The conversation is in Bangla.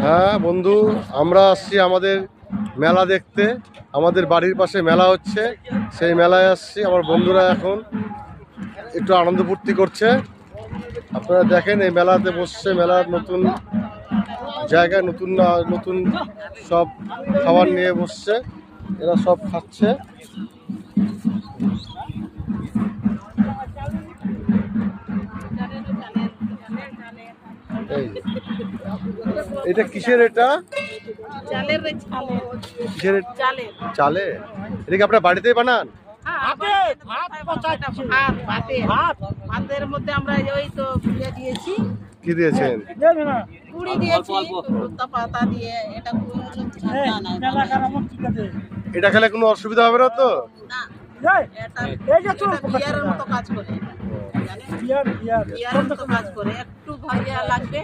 হ্যাঁ বন্ধু, আমরা আসছি আমাদের মেলা দেখতে। আমাদের বাড়ির পাশে মেলা হচ্ছে, সেই মেলায় আসছি। আমার বন্ধুরা এখন একটু আনন্দ ফুর্তি করছে। আপনারা দেখেন, এই মেলাতে বসছে, মেলার নতুন জায়গায় নতুন নতুন সব খাবার নিয়ে বসছে, এরা সব খাচ্ছে। এটা কিসের? এটা কিসের? চালে? এটা কি আপনার বাড়িতেই বানান? ভাতের মধ্যে আমরা ওই তো দিয়েছি। কি দিয়েছেন? কুড়ি দিয়েছি, পাতা দিয়ে। এটা এটা খেলে কোনো অসুবিধা হবে না তো? না, এটা বিয়ারের মতো কাজ করে, বিয়ারের মতো কাজ করে। একটু ভাইয়া লাগবে